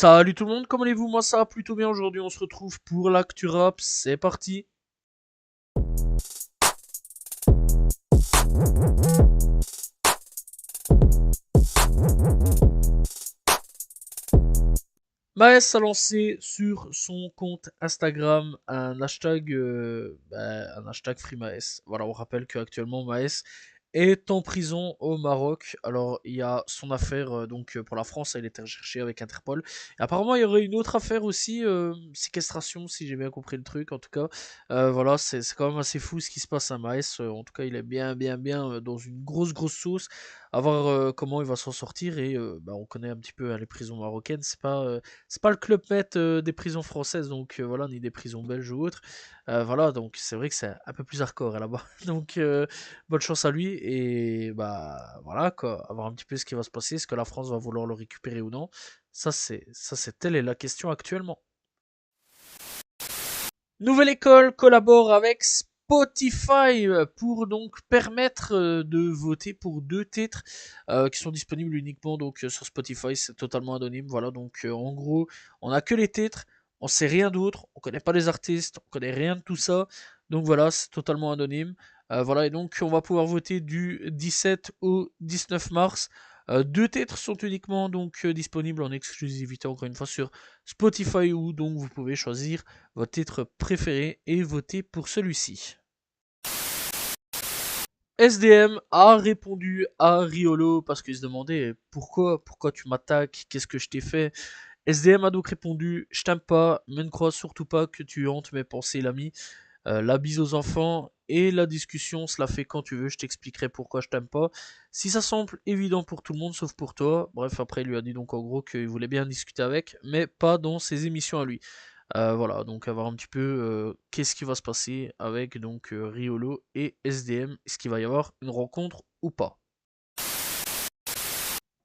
Salut tout le monde, comment allez-vous? Moi ça va plutôt bien aujourd'hui, on se retrouve pour l'actu rap, c'est parti. Maes a lancé sur son compte Instagram un hashtag FreeMaes. Voilà, on rappelle qu'actuellement Maes est en prison au Maroc. Alors il y a son affaire pour la France, il a été recherché avec Interpol. Et apparemment il y aurait une autre affaire aussi, séquestration si j'ai bien compris le truc. En tout cas, voilà, c'est quand même assez fou ce qui se passe à Maes. En tout cas, il est bien dans une grosse sauce. À voir comment il va s'en sortir et on connaît un petit peu les prisons marocaines. C'est pas le club Med des prisons françaises, donc voilà, ni des prisons belges ou autres. Voilà, donc c'est vrai que c'est un peu plus hardcore là-bas. Donc bonne chance à lui et bah voilà quoi, à voir un petit peu ce qui va se passer, est-ce que la France va vouloir le récupérer ou non. Ça c'est telle est la question actuellement. Nouvelle école collabore avec Spotify pour donc permettre de voter pour deux titres qui sont disponibles uniquement donc sur Spotify, c'est totalement anonyme. Voilà, donc en gros, on a que les titres, on sait rien d'autre, on connaît pas les artistes, on connaît rien de tout ça. Donc voilà, c'est totalement anonyme. Voilà, et donc on va pouvoir voter du 17 au 19 mars. Deux titres sont uniquement donc disponibles en exclusivité encore une fois sur Spotify où donc vous pouvez choisir votre titre préféré et voter pour celui-ci. SDM a répondu à Riolo parce qu'il se demandait pourquoi tu m'attaques, qu'est-ce que je t'ai fait. SDM a donc répondu je t'aime pas, mais ne crois surtout pas que tu hantes mes pensées l'ami. La bise aux enfants et la discussion, cela fait quand tu veux, je t'expliquerai pourquoi je t'aime pas. Si ça semble évident pour tout le monde sauf pour toi, bref après il lui a dit donc en gros qu'il voulait bien discuter avec, mais pas dans ses émissions à lui. Voilà, donc à voir un petit peu qu'est-ce qui va se passer avec donc Riolo et SDM. Est-ce qu'il va y avoir une rencontre ou pas?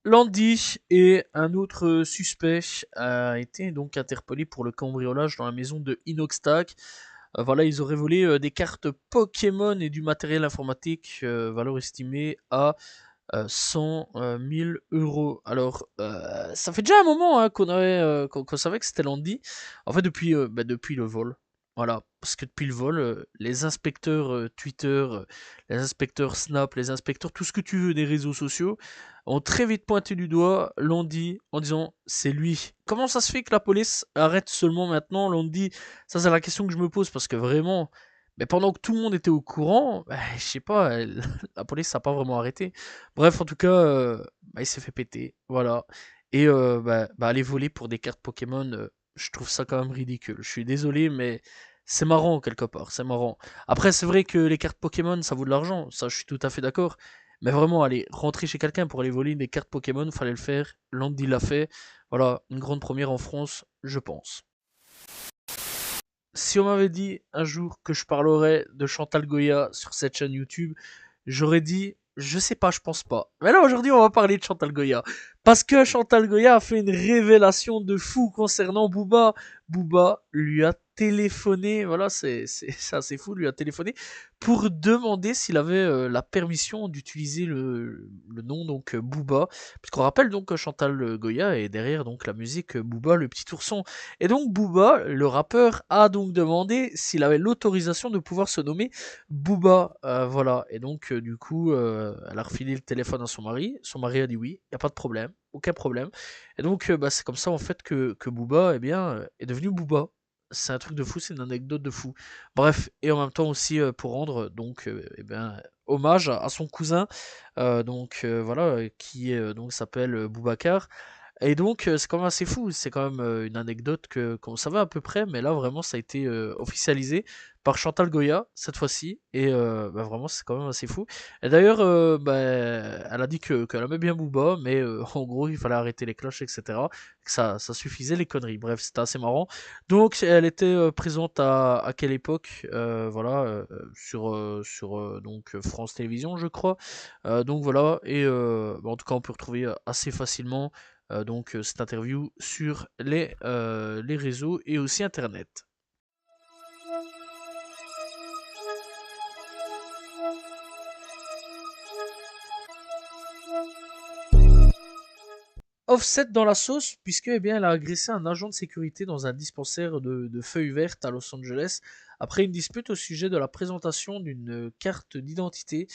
Landy et un autre suspect a été donc interpellé pour le cambriolage dans la maison de Inoxtag. Voilà, ils auraient volé des cartes Pokémon et du matériel informatique, valeur estimée à 100 000 euros. Alors, ça fait déjà un moment hein, qu'on savait que c'était Landy. En fait, depuis le vol. Voilà, parce que depuis le vol, les inspecteurs Twitter, les inspecteurs Snap, les inspecteurs, tout ce que tu veux des réseaux sociaux, ont très vite pointé du doigt Landy en disant c'est lui. Comment ça se fait que la police arrête seulement maintenant Landy? Ça, c'est la question que je me pose parce que vraiment, mais pendant que tout le monde était au courant, bah, je sais pas, la police n'a pas vraiment arrêté. Bref, en tout cas, il s'est fait péter, voilà. Et aller voler pour des cartes Pokémon, je trouve ça quand même ridicule. Je suis désolé, mais c'est marrant quelque part, c'est marrant. Après, c'est vrai que les cartes Pokémon, ça vaut de l'argent, ça je suis tout à fait d'accord. Mais vraiment, aller rentrer chez quelqu'un pour aller voler des cartes Pokémon, fallait le faire. Landy l'a fait. Voilà, une grande première en France, je pense. Si on m'avait dit un jour que je parlerais de Chantal Goya sur cette chaîne YouTube, j'aurais dit, je sais pas, je pense pas. Mais là, aujourd'hui, on va parler de Chantal Goya. Parce que Chantal Goya a fait une révélation de fou concernant Booba. Booba lui a téléphoné, voilà, c'est assez fou, lui a téléphoné pour demander s'il avait la permission d'utiliser le nom donc Booba. Parce qu'on rappelle donc que Chantal Goya est derrière donc la musique Booba, le petit ourson. Et donc Booba, le rappeur, a donc demandé s'il avait l'autorisation de pouvoir se nommer Booba, voilà. Et donc du coup, elle a refilé le téléphone à son mari. Son mari a dit oui, y a pas de problème, aucun problème. Et donc c'est comme ça en fait que Booba, eh bien, est devenu Booba. C'est un truc de fou, c'est une anecdote de fou. Bref, et en même temps aussi pour rendre donc eh bien hommage à son cousin, voilà, qui donc s'appelle Boubacar. Et donc, c'est quand même assez fou. C'est quand même une anecdote qu'on savait à peu près, mais là vraiment ça a été officialisé par Chantal Goya cette fois-ci. Et vraiment c'est quand même assez fou. Et d'ailleurs, elle a dit qu'elle aimait bien Booba, mais en gros il fallait arrêter les cloches, etc. Que ça suffisait les conneries. Bref, c'était assez marrant. Donc elle était présente à quelle époque? Voilà, sur donc France Télévisions, je crois. Donc voilà, et en tout cas on peut retrouver assez facilement cette interview sur les réseaux et aussi internet. Offset dans la sauce, puisque eh bien, elle a agressé un agent de sécurité dans un dispensaire de feuilles vertes à Los Angeles après une dispute au sujet de la présentation d'une carte d'identité.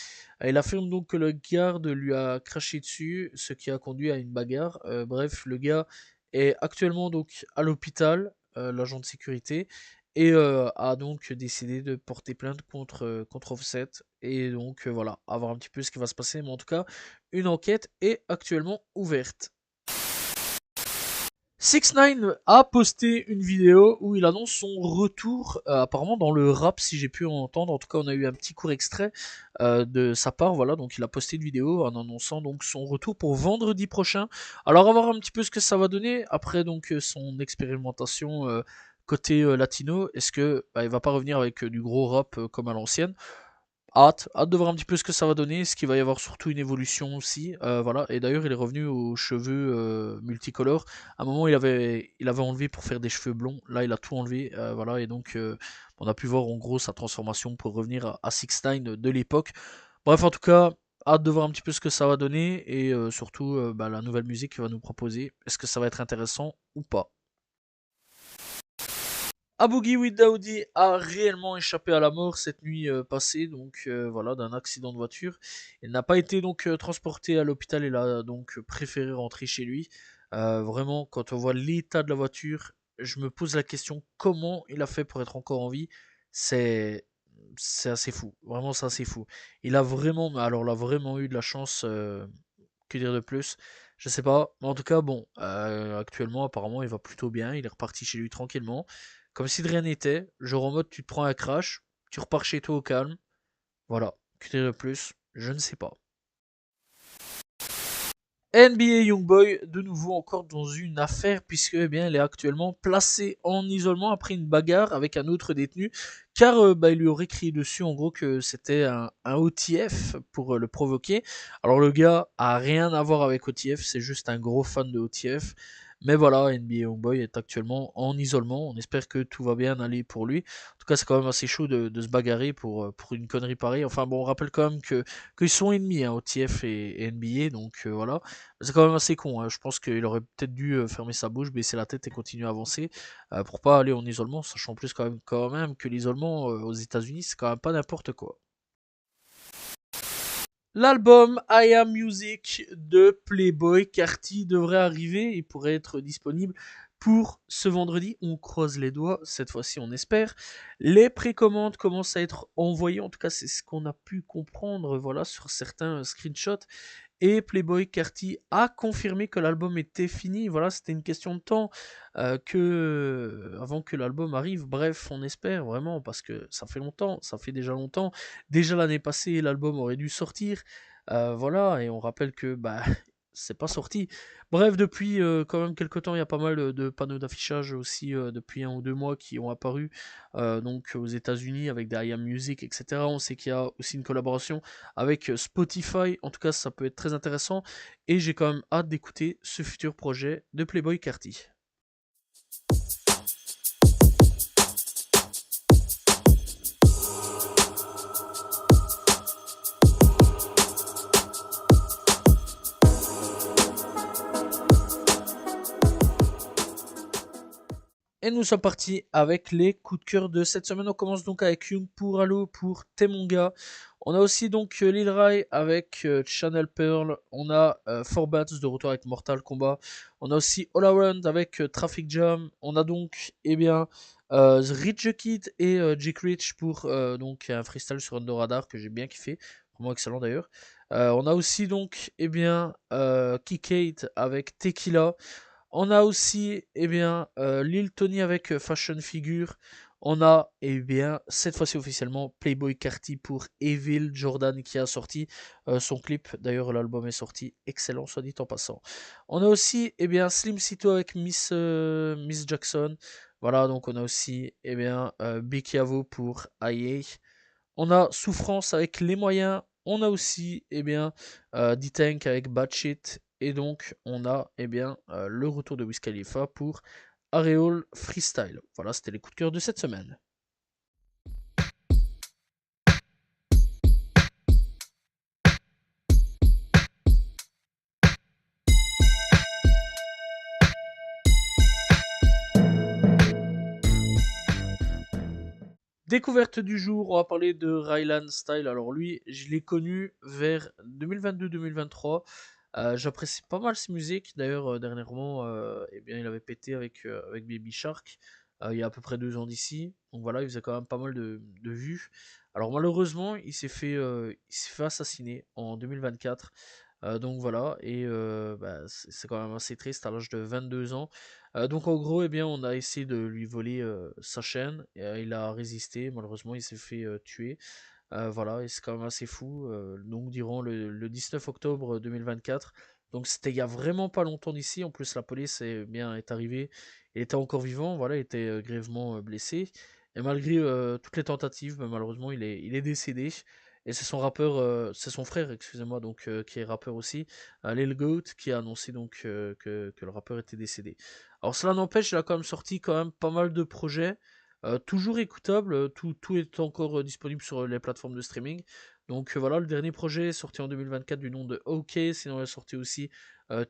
Il affirme donc que le garde lui a craché dessus, ce qui a conduit à une bagarre. Bref, le gars est actuellement donc à l'hôpital, l'agent de sécurité, et a donc décidé de porter plainte contre Offset. Et donc voilà, à voir un petit peu ce qui va se passer, mais en tout cas, une enquête est actuellement ouverte. 6ix9ine a posté une vidéo où il annonce son retour, apparemment dans le rap, si j'ai pu en entendre. En tout cas, on a eu un petit court extrait de sa part, voilà. Donc, il a posté une vidéo en annonçant donc son retour pour vendredi prochain. Alors, à voir un petit peu ce que ça va donner après donc son expérimentation côté latino. Est-ce que il va pas revenir avec du gros rap comme à l'ancienne? Hâte de voir un petit peu ce que ça va donner, ce qu'il va y avoir surtout une évolution aussi, voilà. Et d'ailleurs, il est revenu aux cheveux multicolores. À un moment, il avait enlevé pour faire des cheveux blonds. Là, il a tout enlevé, voilà. Et donc, on a pu voir en gros sa transformation pour revenir à 6ix9ine de l'époque. Bref, en tout cas, hâte de voir un petit peu ce que ça va donner et surtout la nouvelle musique qu'il va nous proposer. Est-ce que ça va être intéressant ou pas? A Boogie with Daoudi a réellement échappé à la mort cette nuit passée, donc voilà, d'un accident de voiture. Il n'a pas été donc transporté à l'hôpital, il a donc préféré rentrer chez lui. Vraiment, quand on voit l'état de la voiture, je me pose la question comment il a fait pour être encore en vie. C'est c'est assez fou, vraiment c'est assez fou. Il a vraiment, mais alors là vraiment eu de la chance. Que dire de plus? Je sais pas. Mais en tout cas, bon, actuellement, apparemment, il va plutôt bien. Il est reparti chez lui tranquillement. Comme si de rien n'était. Genre en mode, tu te prends un crash, tu repars chez toi au calme. Voilà. Que dire de plus? Je ne sais pas. NBA Youngboy, de nouveau encore dans une affaire, puisque eh bien, elle est actuellement placée en isolement après une bagarre avec un autre détenu, car il lui aurait crié dessus en gros que c'était un OTF pour le provoquer. Alors le gars a rien à voir avec OTF, c'est juste un gros fan de OTF. Mais voilà, NBA Youngboy est actuellement en isolement. On espère que tout va bien aller pour lui. En tout cas, c'est quand même assez chaud de se bagarrer pour une connerie pareille. Enfin bon, on rappelle quand même qu'ils sont ennemis, hein, OTF et NBA, donc voilà. C'est quand même assez con, hein. Je pense qu'il aurait peut-être dû fermer sa bouche, baisser la tête et continuer à avancer pour pas aller en isolement, sachant plus quand même que l'isolement aux États-Unis c'est quand même pas n'importe quoi. L'album I Am Music de Playboi Carti devrait arriver et pourrait être disponible pour ce vendredi. On croise les doigts, cette fois-ci on espère. Les précommandes commencent à être envoyées, en tout cas c'est ce qu'on a pu comprendre voilà, sur certains screenshots. Et Playboi Carti a confirmé que l'album était fini. Voilà, c'était une question de temps avant que l'album arrive. Bref, on espère vraiment parce que ça fait longtemps, ça fait déjà longtemps. Déjà l'année passée, l'album aurait dû sortir. Voilà, et on rappelle que c'est pas sorti. Bref, depuis quand même quelques temps, il y a pas mal de panneaux d'affichage aussi depuis 1 ou 2 mois qui ont apparu donc aux États-Unis avec des I Am Music, etc. On sait qu'il y a aussi une collaboration avec Spotify. En tout cas, ça peut être très intéressant et j'ai quand même hâte d'écouter ce futur projet de Playboi Carti. Et nous sommes partis avec les coups de cœur de cette semaine. On commence donc avec Young pour Halo pour Temonga. On a aussi donc Lil Rai avec Channel Pearl. On a Forbats de retour avec Mortal Kombat. On a aussi All Around avec Traffic Jam. On a donc Rich the Kid et Jake Rich pour donc un freestyle sur Under Radar que j'ai bien kiffé. Vraiment excellent d'ailleurs. On a aussi donc Kikate avec Tequila. On a aussi, Lil Tony avec Fashion Figure. On a, cette fois-ci officiellement, Playboi Carti pour Evil Jordan qui a sorti son clip. D'ailleurs, l'album est sorti. Excellent, soit dit en passant. On a aussi, Slim Cito avec Miss Jackson. Voilà, donc on a aussi, Big Yavo pour IA. On a Souffrance avec Les Moyens. On a aussi, D-Tank avec Bad Shit. Et donc, on a, le retour de Wiz Khalifa pour Areol Freestyle. Voilà, c'était les coups de cœur de cette semaine. Découverte du jour, on va parler de Rylan Style. Alors lui, je l'ai connu vers 2022-2023. J'apprécie pas mal ses musiques. D'ailleurs, dernièrement, eh bien, il avait pété avec Baby Shark il y a à peu près 2 ans d'ici. Donc voilà, il faisait quand même pas mal de vues. Alors malheureusement, il s'est fait assassiner en 2024. Donc voilà, et bah, c'est quand même assez triste à l'âge de 22 ans. Donc en gros, eh bien, on a essayé de lui voler sa chaîne, et il a résisté, malheureusement il s'est fait tuer. Voilà, et c'est quand même assez fou. Donc durant le 19 octobre 2024, donc c'était il y a vraiment pas longtemps d'ici, en plus la police est arrivée, il était encore vivant, voilà, il était grièvement blessé. Et malgré toutes les tentatives, bah, malheureusement il est décédé. Et c'est son frère, excusez-moi, donc qui est rappeur aussi, Lil Goat, qui a annoncé donc que le rappeur était décédé. Alors cela n'empêche, il a quand même sorti quand même pas mal de projets, toujours écoutable, tout est encore disponible sur les plateformes de streaming. Donc voilà, le dernier projet est sorti en 2024 du nom de OK, sinon il a sorti aussi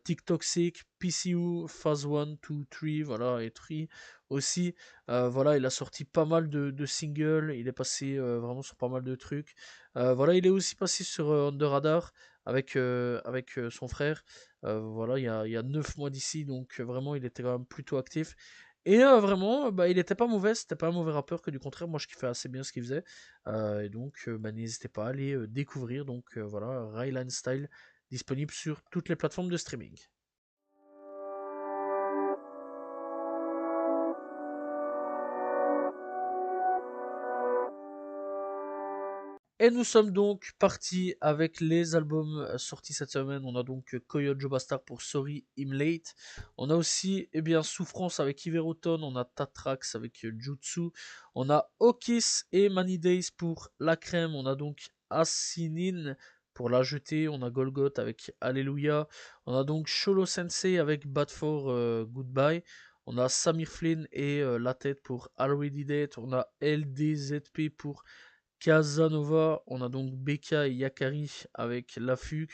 TikToxic, PCU, Phase 1, 2, 3, voilà, et 3 aussi. Voilà, il a sorti pas mal de singles, il est passé vraiment sur pas mal de trucs. Voilà, il est aussi passé sur Under Radar avec son frère. Voilà, il y a 9 mois d'ici, donc vraiment il était quand même plutôt actif. Et vraiment, bah, il était pas mauvais, c'était pas un mauvais rappeur, que du contraire, moi je kiffais assez bien ce qu'il faisait. Et donc, bah, n'hésitez pas à aller découvrir. Donc voilà, Rylan Style, disponible sur toutes les plateformes de streaming. Et nous sommes donc partis avec les albums sortis cette semaine. On a donc Coyote Jobastar pour Sorry I'm Late. On a aussi Souffrance avec Iveroton. On a Tatrax avec Jutsu. On a Okis et Many Days pour La Crème. On a donc Asinin pour La Jetée. On a Golgoth avec Alléluia. On a donc Sholo Sensei avec Bad for Goodbye. On a Samir Flynn et La Tête pour Already Dead. On a LDZP pour Casanova, on a donc Beka et Yakari avec La Fugue.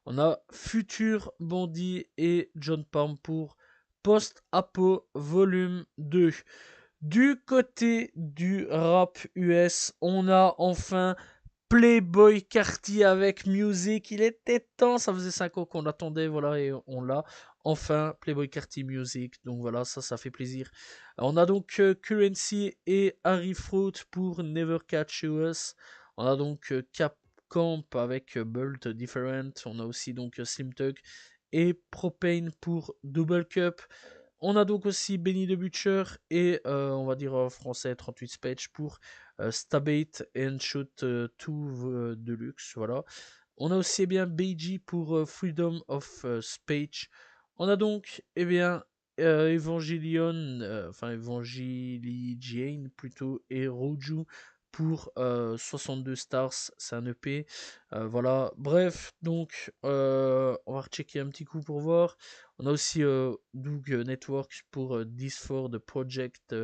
On a Futur Bandit et John Palm pour Post-Apo Volume 2. Du côté du rap US, on a enfin Playboy Carti avec Music. Il était temps, ça faisait 5 ans qu'on l'attendait, voilà, et on l'a. Enfin, Playboy Carti Music. Donc voilà, ça fait plaisir. On a donc Currency et Harry Fruit pour Never Catch Us. On a donc Cap Camp avec Bolt Different. On a aussi donc Slim Tug et Propane pour Double Cup. On a donc aussi Benny the Butcher et on va dire en français 38 Spage pour Stabate and Shoot 2 Deluxe. Voilà. On a aussi Beiji pour Freedom of Speech. On a donc Evangelion, enfin Evangeligian plutôt, et Roju pour 62 stars, c'est un EP. Voilà, bref, donc on va rechecker un petit coup pour voir. On a aussi Doug Network pour This for the Project.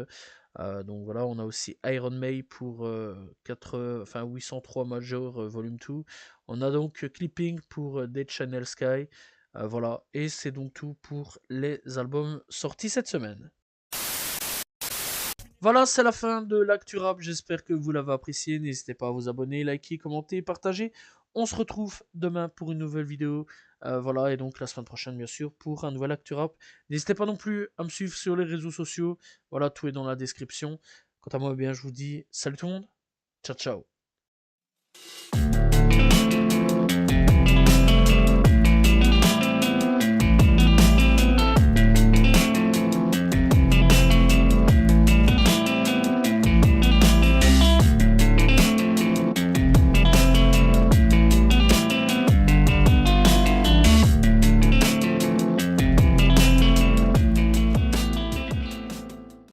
Donc voilà, on a aussi Iron May pour 803 Major Volume 2. On a donc Clipping pour Dead Channel Sky. Voilà, et c'est donc tout pour les albums sortis cette semaine. Voilà, c'est la fin de l'actu rap. J'espère que vous l'avez apprécié. N'hésitez pas à vous abonner, liker, commenter, partager. On se retrouve demain pour une nouvelle vidéo. Voilà, et donc la semaine prochaine, bien sûr, pour un nouvel actu rap. N'hésitez pas non plus à me suivre sur les réseaux sociaux. Voilà, tout est dans la description. Quant à moi, eh bien, je vous dis salut tout le monde. Ciao, ciao.